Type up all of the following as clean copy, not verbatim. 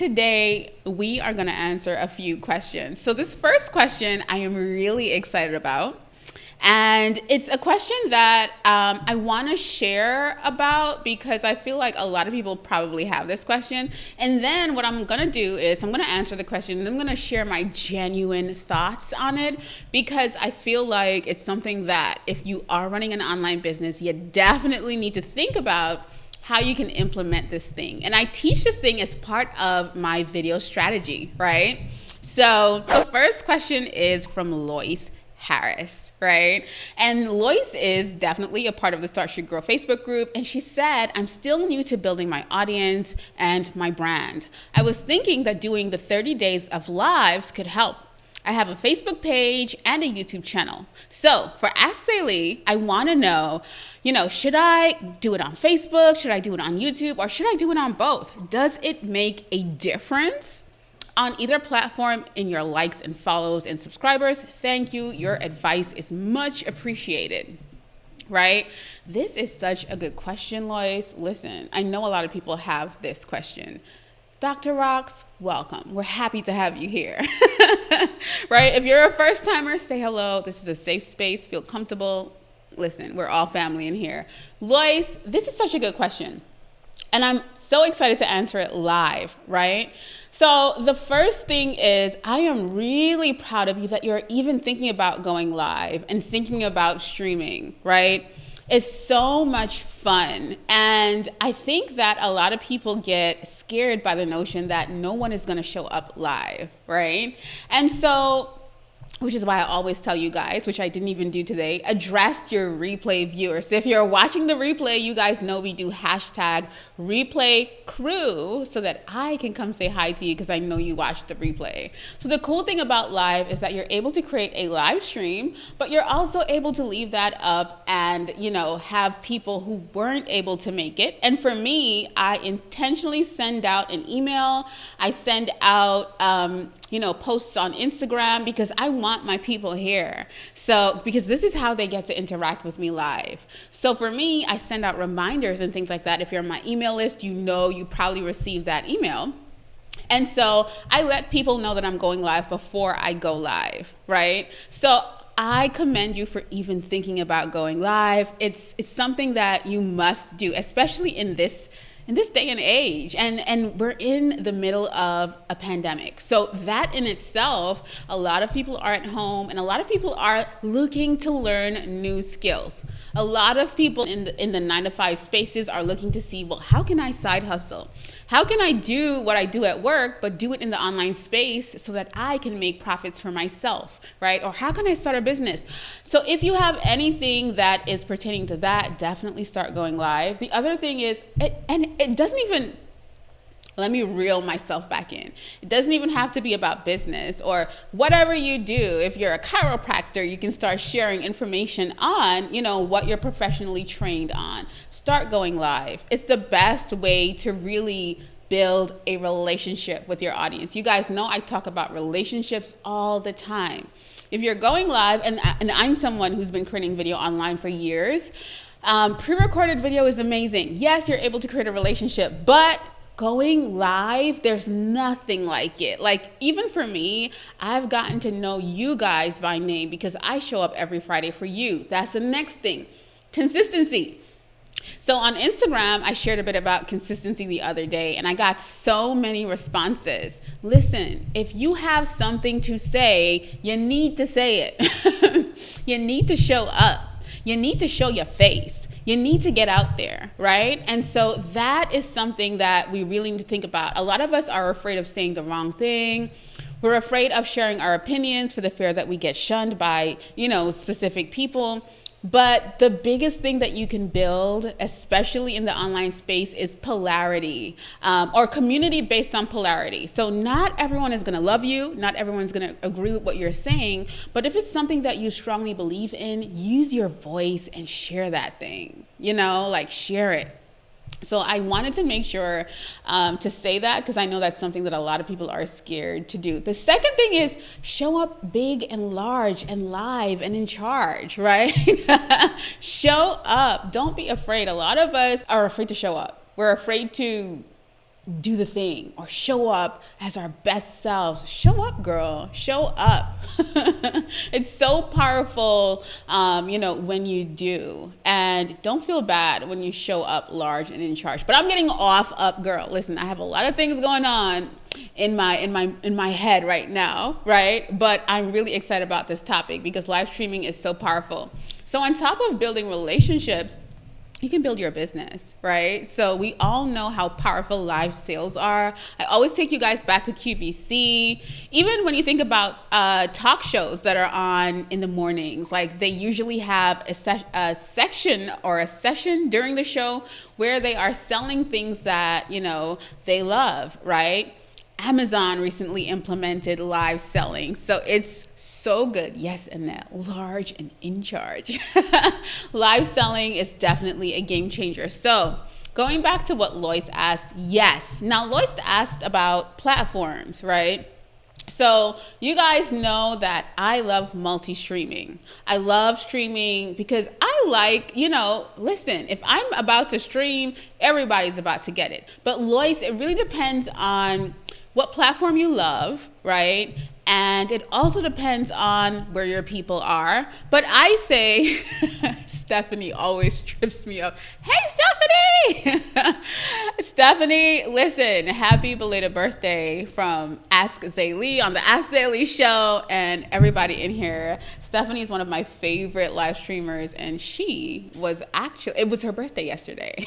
today we are going to answer a few questions. So this first question I am really excited about. And it's a question that I want to share about because I feel like a lot of people probably have this question. And then what I'm going to do is I'm going to answer the question and I'm going to share my genuine thoughts on it because I feel like it's something that if you are running an online business, you definitely need to think about how you can implement this thing. And I teach this thing as part of my video strategy, right? So the first question is from Lois Harris, right? And Lois is definitely a part of the Start Shoot Grow Facebook group. And she said, I'm still new to building my audience and my brand. I was thinking that doing the 30 days of lives could help. I have a Facebook page and a YouTube channel. So for Ask Saley, I want to know, should I do it on Facebook? Should I do it on YouTube? Or should I do it on both? Does it make a difference on either platform in your likes and follows and subscribers? Thank you. Your advice is much appreciated. Right? This is such a good question, Lois. Listen, I know a lot of people have this question. Dr. Rocks, welcome. We're happy to have you here. Right? If you're a first timer, say hello. This is a safe space. Feel comfortable. Listen, we're all family in here. Lois, this is such a good question. And I'm so excited to answer it live, right? So the first thing is I am really proud of you that you're even thinking about going live and thinking about streaming, right? It's so much fun. And I think that a lot of people get scared by the notion that no one is going to show up live, right? And so, which is why I always tell you guys, which I didn't even do today, address your replay viewers. So if you're watching the replay, you guys know we do hashtag replay crew so that I can come say hi to you because I know you watched the replay. So the cool thing about live is that you're able to create a live stream, but you're also able to leave that up and, have people who weren't able to make it. And for me, I intentionally send out an email. I send out, posts on Instagram because I want my people here. So, because this is how they get to interact with me live. So for me, I send out reminders and things like that. If you're on my email list, you probably received that email. And so I let people know that I'm going live before I go live, right? So I commend you for even thinking about going live. It's something that you must do, especially in this day and age, and we're in the middle of a pandemic. So that in itself, a lot of people are at home and a lot of people are looking to learn new skills. A lot of people in the 9-to-5 spaces are looking to see, well, how can I side hustle? How can I do what I do at work, but do it in the online space so that I can make profits for myself, right? Or how can I start a business? So if you have anything that is pertaining to that, definitely start going live. The other thing is, it doesn't even, let me reel myself back in. It doesn't even have to be about business or whatever you do. If you're a chiropractor, you can start sharing information on, what you're professionally trained on. Start going live. It's the best way to really build a relationship with your audience. You guys know I talk about relationships all the time. If you're going live, and I'm someone who's been creating video online for years, pre-recorded video is amazing. Yes, you're able to create a relationship, but going live, there's nothing like it. Like, even for me, I've gotten to know you guys by name because I show up every Friday for you. That's the next thing. Consistency. So on Instagram, I shared a bit about consistency the other day, and I got so many responses. Listen, if you have something to say, you need to say it. You need to show up. You need to show your face. You need to get out there, right? And so that is something that we really need to think about. A lot of us are afraid of saying the wrong thing. We're afraid of sharing our opinions for the fear that we get shunned by, specific people. But the biggest thing that you can build, especially in the online space, is polarity, or community based on polarity. So not everyone is going to love you. Not everyone's going to agree with what you're saying. But if it's something that you strongly believe in, use your voice and share that thing, share it. So I wanted to make sure to say that because I know that's something that a lot of people are scared to do. The second thing is show up big and large and live and in charge, right? Show up. Don't be afraid. A lot of us are afraid to show up. We're afraid to do the thing or show up as our best selves. Show up, girl. Show up. It's so powerful, when you do. And don't feel bad when you show up large and in charge. But I'm getting off up, girl. Listen, I have a lot of things going on in my head right now, right? But I'm really excited about this topic because live streaming is so powerful. So on top of building relationships, you can build your business, right? So we all know how powerful live sales are. I always take you guys back to QVC. Even when you think about talk shows that are on in the mornings, like they usually have a section or a session during the show where they are selling things that, they love, right? Amazon recently implemented live selling. So it's so good. Yes, Annette, large and in charge. Live selling is definitely a game changer. So going back to what Lois asked, yes. Now, Lois asked about platforms, right? So you guys know that I love multi-streaming. I love streaming because I like, listen, if I'm about to stream, everybody's about to get it. But Lois, it really depends on what platform you love, right? And it also depends on where your people are. But I say, Stephanie always trips me up. Hey, Stephanie! Stephanie, listen, happy belated birthday from Ask Zaylee on the Ask Zaylee show and everybody in here. Stephanie is one of my favorite live streamers, and it was her birthday yesterday,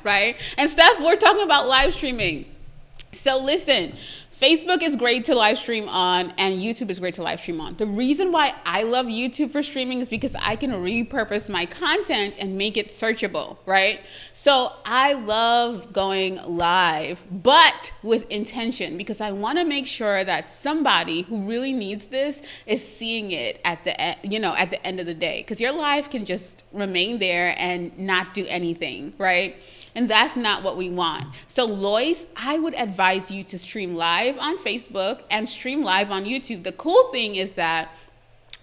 right? And Steph, we're talking about live streaming. So listen, Facebook is great to live stream on and YouTube is great to live stream on. The reason why I love YouTube for streaming is because I can repurpose my content and make it searchable, right? So I love going live, but with intention, because I want to make sure that somebody who really needs this is seeing it at the end of the day, because your life can just remain there and not do anything, right? And that's not what we want. So Lois, I would advise you to stream live on Facebook and stream live on YouTube. The cool thing is that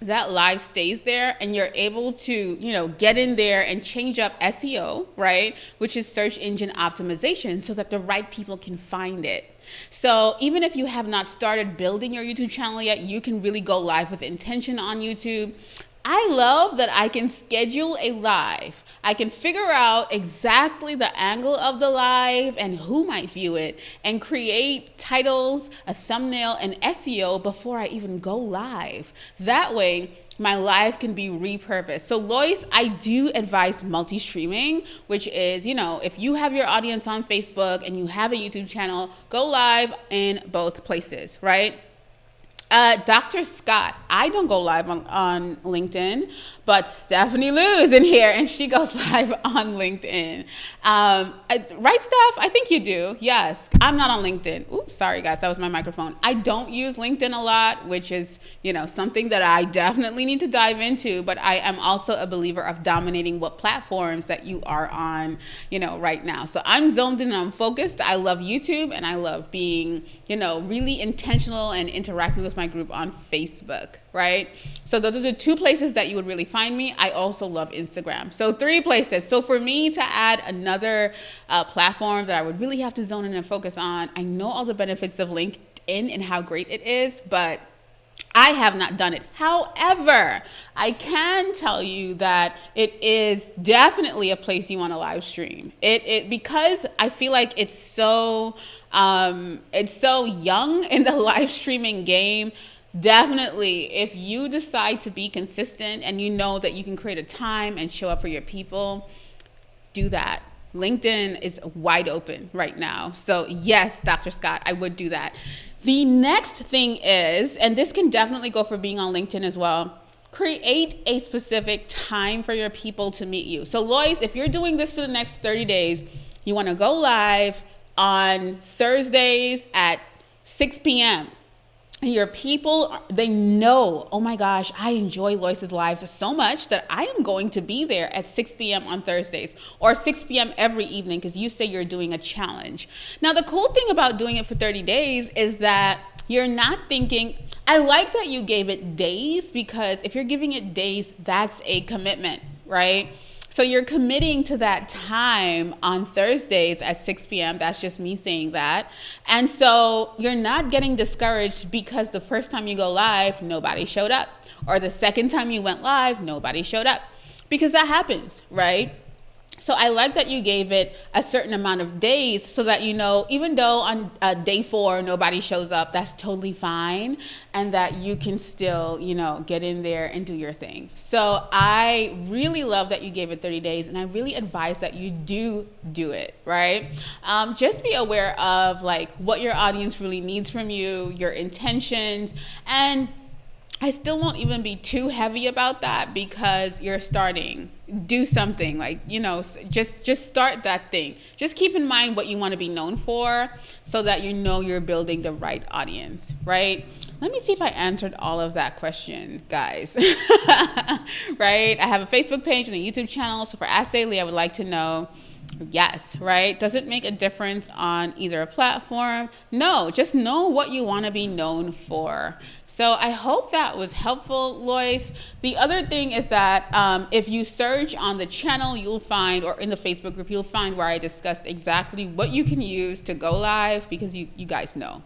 live stays there and you're able to, get in there and change up SEO, right? Which is search engine optimization, so that the right people can find it. So even if you have not started building your YouTube channel yet, you can really go live with intention on YouTube. I love that I can schedule a live. I can figure out exactly the angle of the live and who might view it and create titles, a thumbnail, and SEO before I even go live. That way, my live can be repurposed. So Lois, I do advise multi-streaming, which is, if you have your audience on Facebook and you have a YouTube channel, go live in both places, right? Dr. Scott, I don't go live on LinkedIn, but Stephanie Lou is in here and she goes live on LinkedIn. Right, Steph? I think you do. Yes. I'm not on LinkedIn. Oops, sorry guys, that was my microphone. I don't use LinkedIn a lot, which is, something that I definitely need to dive into, but I am also a believer of dominating what platforms that you are on, right now. So I'm zoned in and I'm focused. I love YouTube and I love being, really intentional and interacting with my group on Facebook, right? So those are the two places that you would really find me. I also love Instagram. So 3 places. So for me to add another platform that I would really have to zone in and focus on, I know all the benefits of LinkedIn and how great it is, but I have not done it. However, I can tell you that it is definitely a place you want to live stream. Because I feel like it's so young in the live streaming game. Definitely, if you decide to be consistent and you know that you can create a time and show up for your people, do that. LinkedIn is wide open right now. So yes, Dr. Scott, I would do that. The next thing is, and this can definitely go for being on LinkedIn as well, create a specific time for your people to meet you. So Lois, if you're doing this for the next 30 days, you want to go live on Thursdays at 6 p.m. And your people, they know, oh my gosh, I enjoy Lois's lives so much that I am going to be there at 6 p.m. on Thursdays or 6 p.m. every evening because you say you're doing a challenge. Now, the cool thing about doing it for 30 days is that you're not thinking, I like that you gave it days, because if you're giving it days, that's a commitment, right? So you're committing to that time on Thursdays at 6 p.m. That's just me saying that. And so you're not getting discouraged because the first time you go live, nobody showed up. Or the second time you went live, nobody showed up. Because that happens, right? So I like that you gave it a certain amount of days so that, you know, even though on day 4 nobody shows up, that's totally fine, and that you can still, you know, get in there and do your thing. So I really love that you gave it 30 days, and I really advise that you do it, right? Just be aware of like what your audience really needs from you, your intentions, and I still won't even be too heavy about that because you're starting. Do something like, you know, just start that thing. Just keep in mind what you want to be known for so that you know you're building the right audience, right? Let me see if I answered all of that question, guys. Right? I have a Facebook page and a YouTube channel. So for Ask Daily, I would like to know, yes, right? Does it make a difference on either a platform? No, just know what you want to be known for. So I hope that was helpful, Lois. The other thing is that if you search on the channel, you'll find, or in the Facebook group, you'll find where I discussed exactly what you can use to go live, because you guys know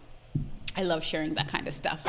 I love sharing that kind of stuff.